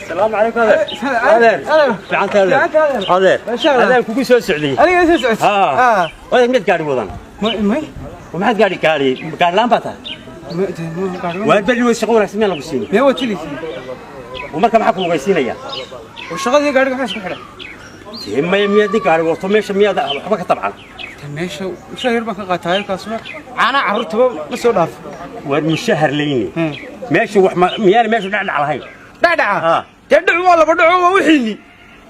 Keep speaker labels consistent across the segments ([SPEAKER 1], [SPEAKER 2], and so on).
[SPEAKER 1] السلام عليكم هذا في عنك هذا كوكي سو سعودي
[SPEAKER 2] أنا سعودي
[SPEAKER 1] وين مد قاعد وضن
[SPEAKER 2] ما
[SPEAKER 1] وما حد قاعد لامباتا وبل وشغل رسمي الله بسيني
[SPEAKER 2] ما هو تلي
[SPEAKER 1] ومركب معكم وغيسينيا
[SPEAKER 2] والشغل دي قاعد حاسس بحرة
[SPEAKER 1] ما يميدي قاعد وطميش مياد حبك طبعا
[SPEAKER 2] ماشي شهر بك قاتايل كاسمه انا عرفته ما سو داف
[SPEAKER 1] ومن شهر ليني ماشي ميال ماشي دعنا على هاي
[SPEAKER 2] دعنا تدعو ولا بدعو وحيني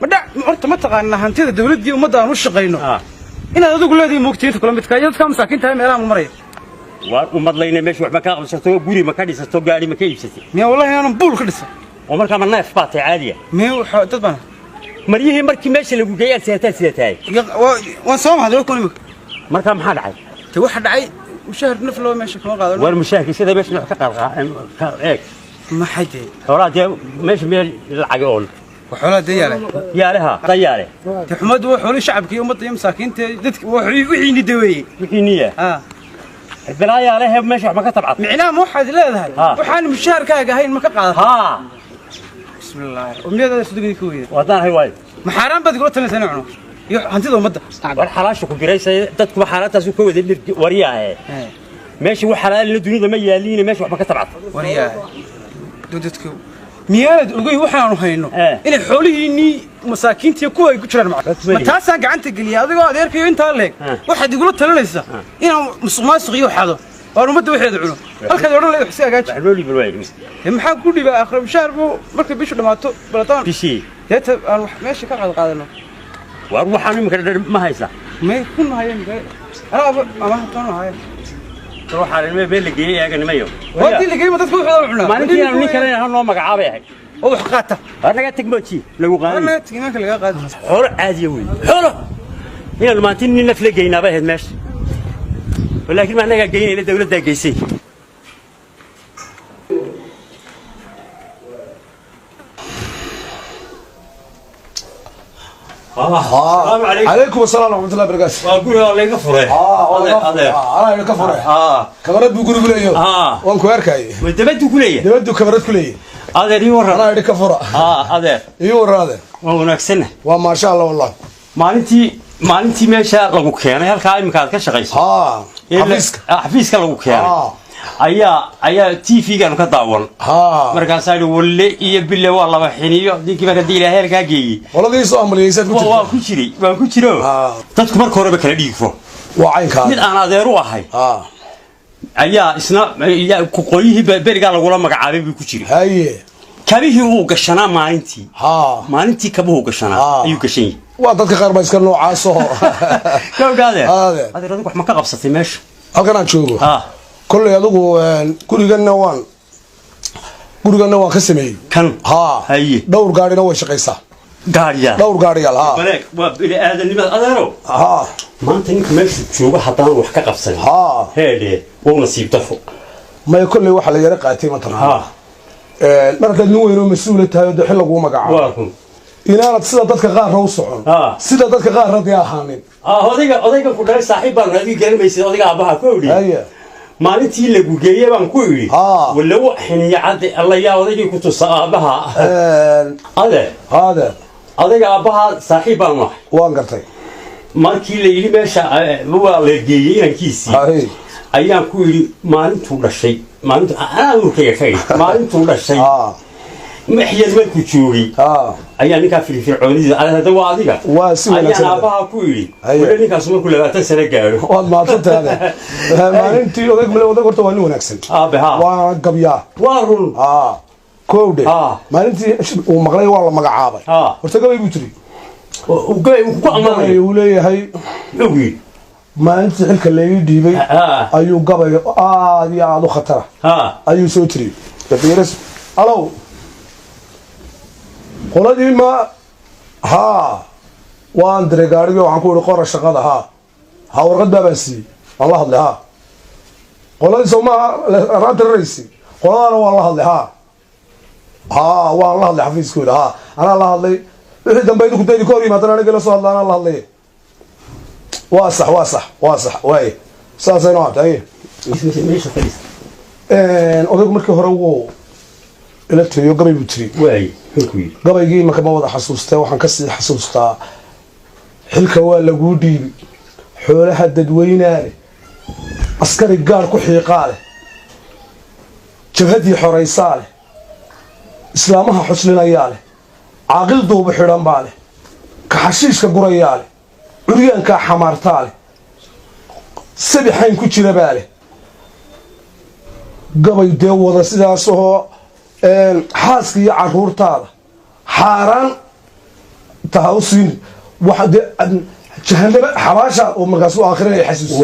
[SPEAKER 2] بدع horta ma taqaana hantida dawladii umada aan u shaqeyno inaad adigu leedahay moogtiinta kula midka ayad ka masaakinta meelaha ma maray
[SPEAKER 1] waa umad leeyna meesha wax ma ka qabsato guri ma ka dhisato gaari ma ka iibsatay
[SPEAKER 2] miya wallahi aan buul ka dhisay
[SPEAKER 1] oo marka ma neef baatay caadiya
[SPEAKER 2] miya waxa dad bana
[SPEAKER 1] mariyihii markii meesha lagu geeyay siyaataay
[SPEAKER 2] waan soo mahad loo kulmay
[SPEAKER 1] marka maxaa dhacay
[SPEAKER 2] ta waxa dhacay mushahar naf loo meesha kama qaadano
[SPEAKER 1] war mushahar sida meesha wax ka qaad
[SPEAKER 2] ما حد
[SPEAKER 1] هذا ماشي من العقول
[SPEAKER 2] وحوله دياله
[SPEAKER 1] يالها طياله
[SPEAKER 2] تحمد وحول شعبك يوم الطيب مساكين دتك وحيني دوي
[SPEAKER 1] وحينيه البلايا عليها ماشي ما كتبعت
[SPEAKER 2] معناه مو حد لا ذهب وحان مشاركه هاي ما كقاد بسم الله ومنين هذا صدقني كويس
[SPEAKER 1] وضع هي وايد
[SPEAKER 2] ما حرام بدك تلنا سنعنو هانتيده umada
[SPEAKER 1] والحلاش ku gireysay dadku xaaladaas ku wada wariyaa ماشي وحلال الدنيا ما يالين ماشي ما كتبعت
[SPEAKER 2] wariyaa dudadku miyaad ogay waxaanu hayno in xoolihiini masaakiintii ku ay ku jiraan ma taasa gacanta galiya adigoo adeerkayo inta leeg waxa digula talanaysa inaan musuqmaasuqiyo xado oo umada waxeeda cuno halka oran leeyahay xisiga gaaj
[SPEAKER 1] xalooli balwaayay
[SPEAKER 2] maxaa ku dhibaa akhir mushaar buu marka bishu dhamaato balataan
[SPEAKER 1] bishi
[SPEAKER 2] deeta aan wax meesha ka qaadano
[SPEAKER 1] war waxaan imika ma haysa
[SPEAKER 2] ma kun ma hayeen ana ama toon hayeen
[SPEAKER 1] روح على الماء بين اللي جاي يا جنميو
[SPEAKER 2] ودي اللي جاي ما تدخل في العناب
[SPEAKER 1] ما نتي انا نكرنا هنو مقعابه هي
[SPEAKER 2] او حقاته
[SPEAKER 1] انا قاعد تقبلتي لو قال
[SPEAKER 2] انا تيماك اللي قاعد
[SPEAKER 1] حور عادي وي حور هي ما تني نفل جينا به ماشي ولكن ما انا جايين الى دوله داقيسي
[SPEAKER 3] السلام عليكم السلام ورحمة الله وبركاته.
[SPEAKER 1] وأقول الله يغفره.
[SPEAKER 3] أنا يغفره. كبرت بقول كليه. وأنا كويركاي.
[SPEAKER 1] ودبت كليه.
[SPEAKER 3] دبت كبرت كليه.
[SPEAKER 1] هذا يورا.
[SPEAKER 3] أنا يغفره.
[SPEAKER 1] هذا.
[SPEAKER 3] يورا هذا.
[SPEAKER 1] وهناك سنة.
[SPEAKER 3] وما شاء الله والله.
[SPEAKER 1] ما أنتي ماشى لو كيانا هالكائن مكان كشغيس. حفيزك لو كيانا. ayaa TV-ga ka daawan markaas ay walle iyo bille waa laba xiniyo dinkii marka diilaa heelka geeyay
[SPEAKER 3] waladii Soomaaliyeed
[SPEAKER 1] waa ku jiro dadku marka hore ba kala dhiigfo
[SPEAKER 3] waa caynka
[SPEAKER 1] mid aan adeer u ahay ayaa isna ku qoyihii beriga lagu la magacaabay buu ku jiray haye kabihii uu gashanaa maalintii kabuhu gashanaa ayuu gashay
[SPEAKER 3] waa dadka qaar ba iska noocaas oo
[SPEAKER 1] gawgaade adeer wax ma ka qabsatay meesha
[SPEAKER 3] halkan aan joogo كل يدوق كوريجنا وان كسمي
[SPEAKER 1] كان هاي
[SPEAKER 3] دور قاري نوش قيسا دور قاري
[SPEAKER 1] بلاك وبلي هذا اللي أدرو ما أنت ماشي شو حطان وحكا قفصل هذي ونصيب تفوق
[SPEAKER 3] ما يكون لي واحد يرقع تيمة مرة نوي إنه مسؤولة هذا حلو ومقع إن أنا تصدق غار روسعون صدق غار رضيا حامين
[SPEAKER 1] هذيك كلها صاحب هذيك قال ما يصير هذيك أبوها كودي maalintii lagu geeyay baan ku yiri wala waxiniya cad Allah yaa wadagii ku tusaabaha adiga abaha saaxiib baan
[SPEAKER 3] waan gartay
[SPEAKER 1] markii la yiri meesha waa la geeyay inankiisi ayaan ku yiri maalintuu dhashay maalintuu dhashay محيز مالك تشوفي أيام نكا في عوني على هذا وعديك أيام أباها كويري ولا نكا سمر كل لا تنسى قالوا
[SPEAKER 3] والله ما صدق هذا ما أنت يودك من يودك ورت وانو نكسل
[SPEAKER 1] بها
[SPEAKER 3] وقبيا
[SPEAKER 1] وارون
[SPEAKER 3] كودي ما أنت ومغلي والله مقعابي ورت قبي بتري
[SPEAKER 1] وقبي وقامي
[SPEAKER 3] ولا هاي
[SPEAKER 1] نوي
[SPEAKER 3] ما أنت حلك اللي يدي أيو قبي يا عدو خطرة أيو سوتري تفيرس ألو قولدي ما وان دريغاريو waxaan ku qoro shaqada warqad baabansi Allah hadlaa qoladi Soomaa raad raysi qolana waa la hadlaa waa la hadlaa xafiiskooda ana la hadlay wixii dambe ku dayni koor yimaadana aniga la soo hadlaana la hadlay waa sax waay saasayno tahay odaygu markii hore wuu ila tiriyo gabay buu tiri gabaygii marka ma wada xasuustay waxaan ka sii xasuustaa xilka waa lagu dhiibi xoolaha dadweynaale askari gaar ku xiiqaa leh jabhadii xoraysaa leh islaamaha xuslinayaa leh caaqil duuba xidhan baa leh ka xashiishka gurayaa leh curyaankaa xamaartaa leh sabixayn ku jira baa leh gabay dee wada sidaasoo xaaska iyo caruurtaada xaaraan taha u siin wax dee jahanaba xabaasha oo markaas u aakhirinaya xasuus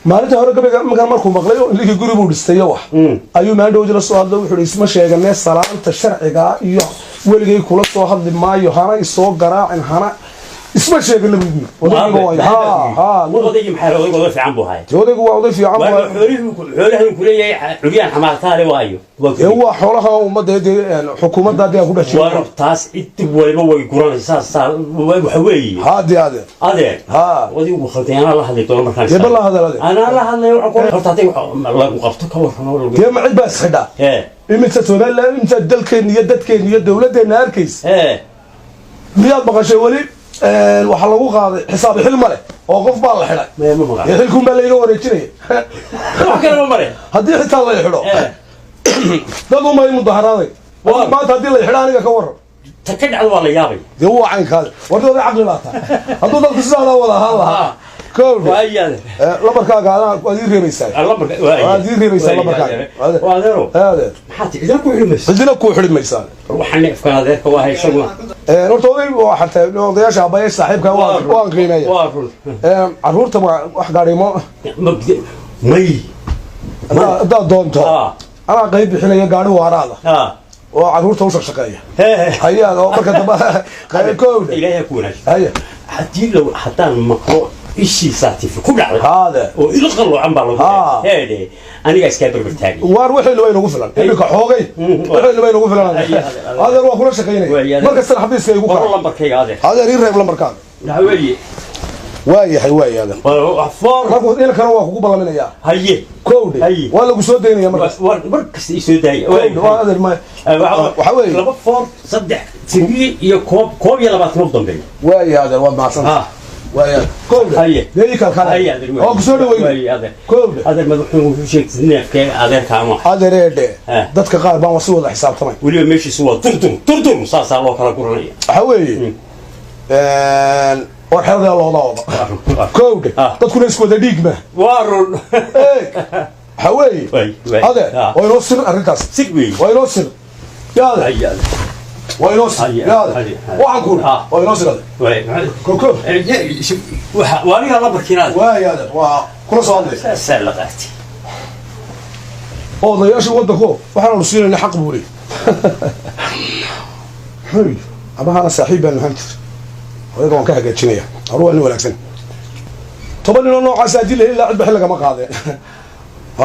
[SPEAKER 3] maalinta hore gabayga markaan markuu maqlay oo ninkii guri buu dhistay wax ayuu maandhowdi la soo hadlay wuxuu isma sheeganee salaanta sharciga iyo weligay kula soo hadli maayo hana isoo garaacin hana isma sheegana buu
[SPEAKER 1] odaygi maxaa odaygu oday fiican buu haay
[SPEAKER 3] odaygu waa oday fiican
[SPEAKER 1] xoolahan ku leeyahay curyaan xamaartaale waayo
[SPEAKER 3] waa xoolaha ummadda xukuumadda hadii aan ku dhex jiro
[SPEAKER 1] waa taas intig waliba way guranaysaa waxa weeye adeer odaygu khaldayaana la hadlay doono markaan
[SPEAKER 3] yeba la hadal
[SPEAKER 1] anaa la hadlay horta hadday lagu qabto ka warramo
[SPEAKER 3] dee ma cid baa isxidhaa iminta Soomaaliland inta dalkeena iyo dadkeena iyo dawladdeena arkays miyaad maqashay weli waxa lagu qaaday xisaab xil male oo qof baa la xidhay xilkun baa layga wareejinaya
[SPEAKER 1] wax kale ma mare
[SPEAKER 3] haddii xitaa la xidho dad uma ay mudaharaaday maanta haddii la xidho aniga ka warran
[SPEAKER 1] ta ka dhacdo waa la yaabay
[SPEAKER 3] dee waa caynkaada wardooda caqli laata hadduu dadku sidaa wada ahaan lahaa lambarkaaga waad ii reebaysaa waad ii reebaysaa lambarkaaga cidina kuu xidhi maysaa horta oday xataa odayaasha aabaya saaxiibka waan qiimeeya caruurta wax gaadhimo
[SPEAKER 1] may
[SPEAKER 3] haddaad doonto anaa qayb bixinaya gaadhi waaraada oo caruurta u shaqshaqeeya hayaa oo marka dambe kowda
[SPEAKER 1] ilaahay ku wanaagsan haddii haddaan maqlo ishii saatifi ku dhacday oo ila qaloocan baa lagu heede aniga iska barbar taagay
[SPEAKER 3] waar wixii loo inagu filan imika xoogay wixii loo inagu filan adeer waa kula shaqeynay marka sana xabiiska igu qoro
[SPEAKER 1] lambarkayga
[SPEAKER 3] adeer ii reeb lambarkaaga
[SPEAKER 1] dhaweeye
[SPEAKER 3] waayahay waayahay markuu in kale waa kugu ballaminayaa
[SPEAKER 1] haye
[SPEAKER 3] kowde waa lagu soo daynaya
[SPEAKER 1] markasta ii soo daaya
[SPEAKER 3] adeer ma waxa weeye
[SPEAKER 1] laba foor saddex tibi iyo koob iyo labaatan u dambeeya
[SPEAKER 3] waayahay adeer waa macsan ويا كوب هي ذيك الخلايا او كسودو وي كوب
[SPEAKER 1] هذا المدحون في شيء نيف كان هذا كامو
[SPEAKER 3] هذا ريد dadka qaar baan wasi wada xisaabtamay
[SPEAKER 1] waliba meeshii soo turtum saasa loo kala guranaya
[SPEAKER 3] waxa war xalada loo wada koob dadku isku wada dhiigma
[SPEAKER 1] waarun
[SPEAKER 3] waxa hada oo inoo sir arintaas
[SPEAKER 1] sigwi
[SPEAKER 3] waa inoo sir yaada وينوصل هذا وعنكون وينوصل هذا كوكو
[SPEAKER 1] واني الله بركينات
[SPEAKER 3] واي هذا وكل صوت
[SPEAKER 1] سلقاتي
[SPEAKER 3] او ضياش ودكو waxaan u siinay xaq buuri hay aba hana saaxiibana hanti wayga waan ka hagaajinaya aruwa in wanaagsan toban ino noocaas adil ilaa cid bixin laga ma qaadeen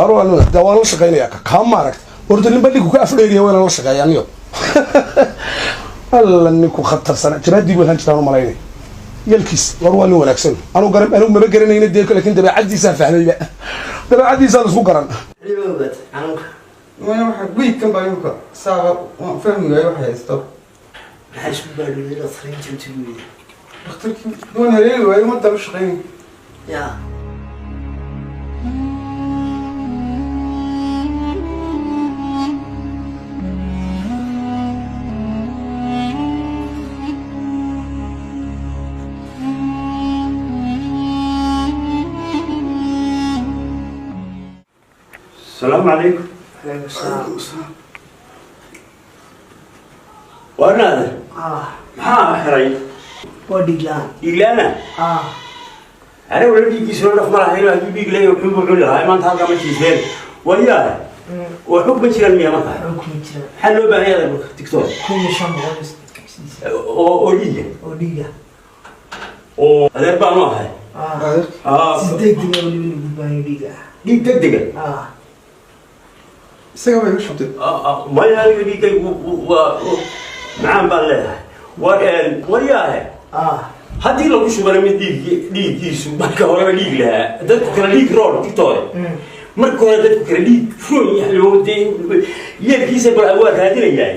[SPEAKER 3] aruwa inu dawaan la shaqeynaya ka maaragt ordo nin badhigu ka afdheeriya wayna la shaqeeyaan alla ninku khatar sana jiraadii waan jiraan malaynay yalkiis war waa nin wanaagsan anu ma garanayna deeyo laakiin dabeecadiisa fahmayba dabeecadiisa la isku garan
[SPEAKER 2] libaad anka waxa weekkan baayuka saaba waan fahmay waxa haysto
[SPEAKER 4] maxaa isku baadhiyay akhrinta intii
[SPEAKER 2] dhakhtarkii doon haleel way ma dal shaqeyn
[SPEAKER 4] ya
[SPEAKER 1] السلام عليكم.
[SPEAKER 4] عليكم السلام.
[SPEAKER 1] وانا هذا؟ ما حري.
[SPEAKER 4] وديلان.
[SPEAKER 1] ديلانا؟ أنا ولدي بيسون أخبار هاي هذي بيجلي وحب وعلا هاي ما انتهى كمان شيء زين. وياه. وحب بنشر المياه ما كان.
[SPEAKER 4] حب بنشر.
[SPEAKER 1] حلو بقى هذا تكتور.
[SPEAKER 4] كل شيء مغلس.
[SPEAKER 1] أودية.
[SPEAKER 4] أودية.
[SPEAKER 1] هذا بقى ما هاي.
[SPEAKER 4] صدق دقيقة ولا من بني دقيقة.
[SPEAKER 1] دقيقة.
[SPEAKER 2] isaga way shubtay
[SPEAKER 1] ما يعني دقيقة نعم بالله. وياه. هذه لو شو بنا من ديك يسوع ما كهرباء ديك لها ده كنا ديك رول تكتور marka hore dadku kala dhiig fuun iyo loo deyn yeelkiisa bal awaad raadinayay